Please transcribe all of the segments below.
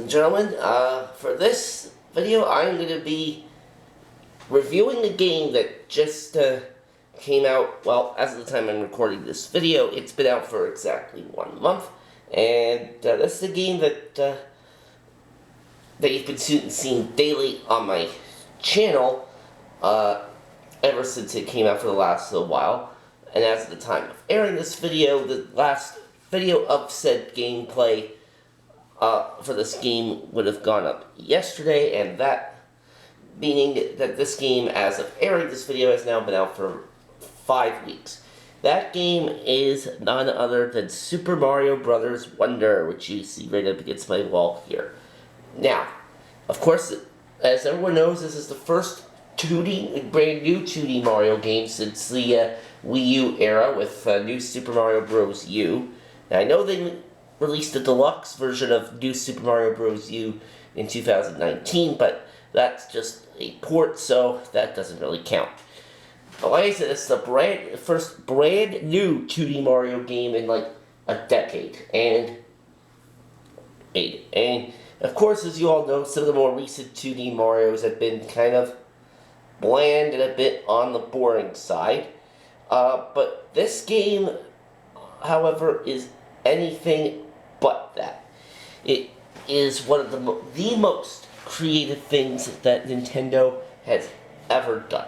and gentlemen, for this video I'm going to be reviewing a game that just came out, well, as of the time I'm recording this video, it's been out for exactly 1 month, and this is a game that you've been seeing daily on my channel ever since it came out for the last little while, and as of the time of airing this video, the last video of said gameplay for this game would have gone up yesterday, and that meaning that this game, as of airing this video, has now been out for 5 weeks. That game is none other than Super Mario Bros. Wonder, which you see right up against my wall here. Now, of course, as everyone knows, this is the first brand new 2D Mario game since the Wii U era with New Super Mario Bros. U. Now, I know they released a deluxe version of New Super Mario Bros. U in 2019, but that's just a port, so that doesn't really count. But like I said, it's the first brand new 2D Mario game in like a decade, and of course, as you all know, some of the more recent 2D Marios have been kind of bland and a bit on the boring side. But this game, however, is anything but that. It is one of the most creative things that Nintendo has ever done.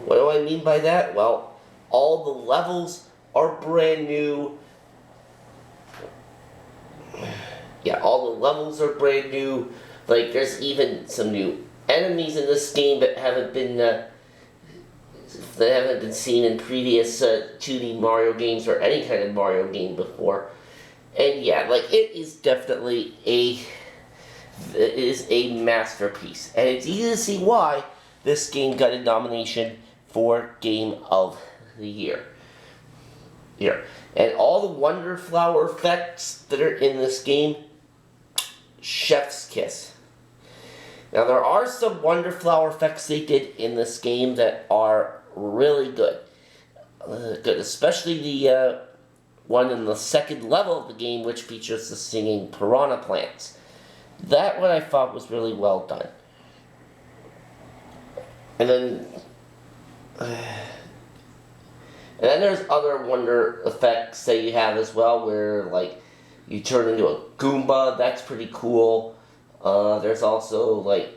What do I mean by that? Well, all the levels are brand new. Yeah, all the levels are brand new. Like, there's even some new enemies in this game that haven't been seen in previous 2D Mario games or any kind of Mario game before. And yeah, like, it is definitely a masterpiece. And it's easy to see why this game got a nomination for Game of the Year. Here. And all the Wonder Flower effects that are in this game, chef's kiss. Now, there are some Wonder Flower effects they did in this game that are really good. Especially the one in the second level of the game, which features the singing piranha plants. That one I thought was really well done. And then there's other Wonder effects that you have as well, where like you turn into a Goomba. That's pretty cool. There's also like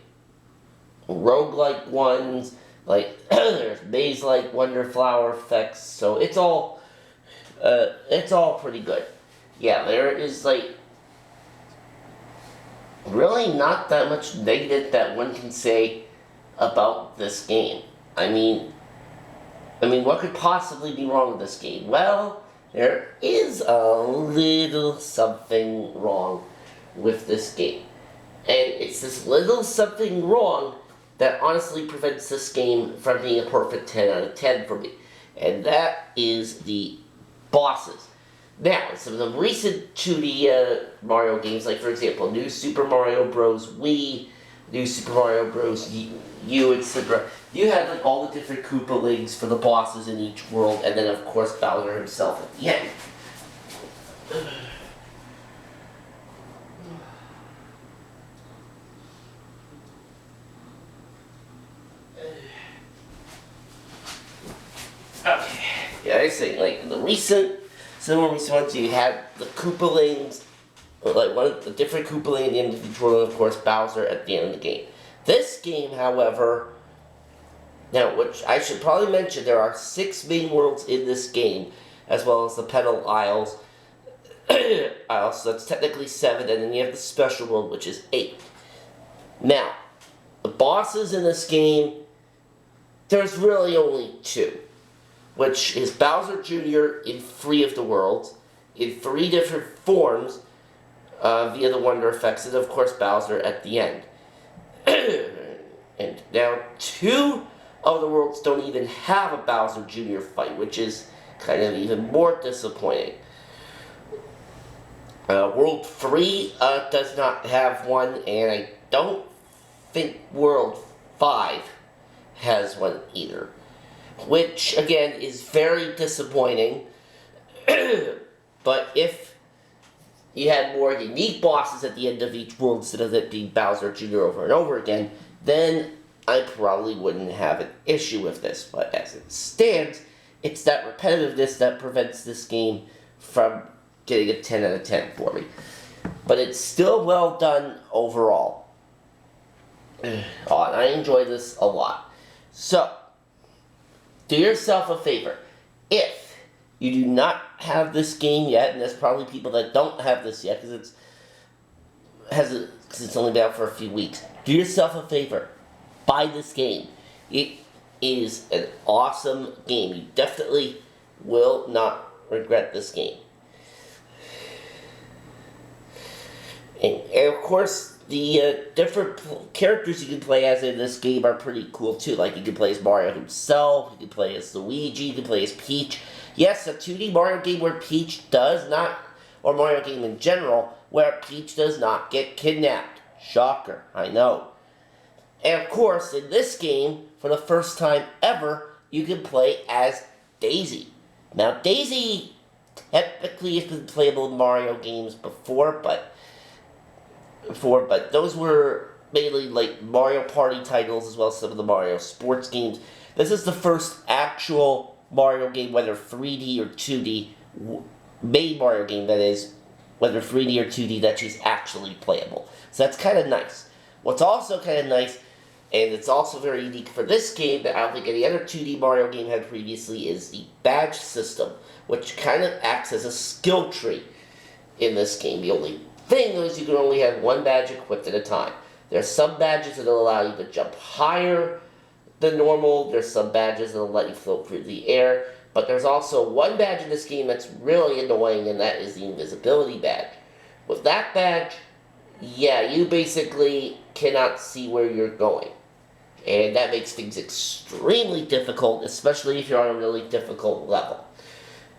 roguelike ones, like there's maze-like Wonder Flower effects. So it's all pretty good. Yeah, there is like really not that much negative that one can say about this game. I mean, what could possibly be wrong with this game? Well, there is a little something wrong with this game. And it's this little something wrong that honestly prevents this game from being a perfect 10 out of 10 for me. And that is the bosses. Now, some of the recent 2D Mario games, like for example, New Super Mario Bros. Wii, New Super Mario Bros. U, etc. You had like all the different Koopalings for the bosses in each world, and then of course Bowser himself at the end. Okay, yeah, I say like some more recent ones, you had the Koopalings, like one of the different Koopaling at the end of each world, and of course Bowser at the end of the game. This game, however, now, which I should probably mention, there are 6 main worlds in this game, as well as the Petal Isles. So that's technically 7, and then you have the Special World, which is 8. Now, the bosses in this game, there's really only 2, which is Bowser Jr. in 3 of the worlds, in 3 different forms, via the Wonder effects, and of course Bowser at the end. And now 2 of the worlds don't even have a Bowser Jr. fight, which is kind of even more disappointing. World 3 does not have one, and I don't think World 5 has one either. Which, again, is very disappointing. But if you had more unique bosses at the end of each world instead of it being Bowser Jr. over and over again, then I probably wouldn't have an issue with this. But as it stands, it's that repetitiveness that prevents this game from getting a 10 out of 10 for me. But it's still well done overall. And I enjoy this a lot. So, do yourself a favor. If you do not have this game yet, and there's probably people that don't have this yet because it's only been out for a few weeks, do yourself a favor. Buy this game. It is an awesome game. You definitely will not regret this game. And of course, the different characters you can play as in this game are pretty cool too. Like you can play as Mario himself, you can play as Luigi, you can play as Peach. Yes, a 2D Mario game where Peach does not, or Mario game in general, where Peach does not get kidnapped. Shocker, I know. And of course, in this game, for the first time ever, you can play as Daisy. Now, Daisy technically has been playable in Mario games before, but those were mainly like Mario Party titles as well as some of the Mario sports games. This is the first actual Mario game, whether 3D or 2D, main Mario game that is, whether 3D or 2D, that she's actually playable. So that's kind of nice. What's also kind of nice, and it's also very unique for this game that I don't think any other 2D Mario game had previously, is the badge system, which kind of acts as a skill tree in this game. The only thing is you can only have one badge equipped at a time. There's some badges that will allow you to jump higher than normal. There's some badges that will let you float through the air. But there's also one badge in this game that's really annoying, and that is the invisibility badge. With that badge, yeah, you basically cannot see where you're going. And that makes things extremely difficult, especially if you're on a really difficult level.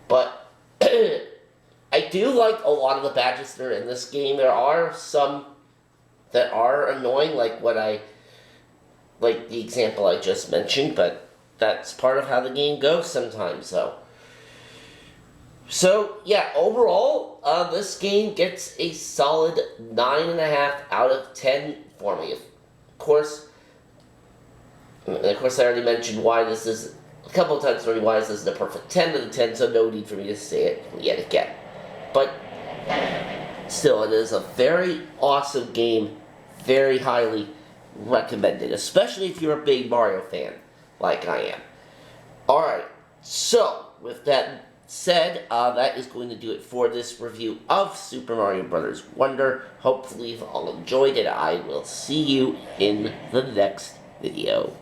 But I do like a lot of the badges that are in this game. There are some that are annoying, like the example I just mentioned, but that's part of how the game goes sometimes, So, yeah, overall, this game gets a solid 9.5 out of 10 for me. Of course, I already mentioned why this is, a couple of times already, why this isn't a perfect 10 out of 10, so no need for me to say it yet again. But still, it is a very awesome game, very highly recommended, especially if you're a big Mario fan, like I am. Alright, so, with that said, that is going to do it for this review of Super Mario Bros. Wonder. Hopefully you've all enjoyed it. I will see you in the next video.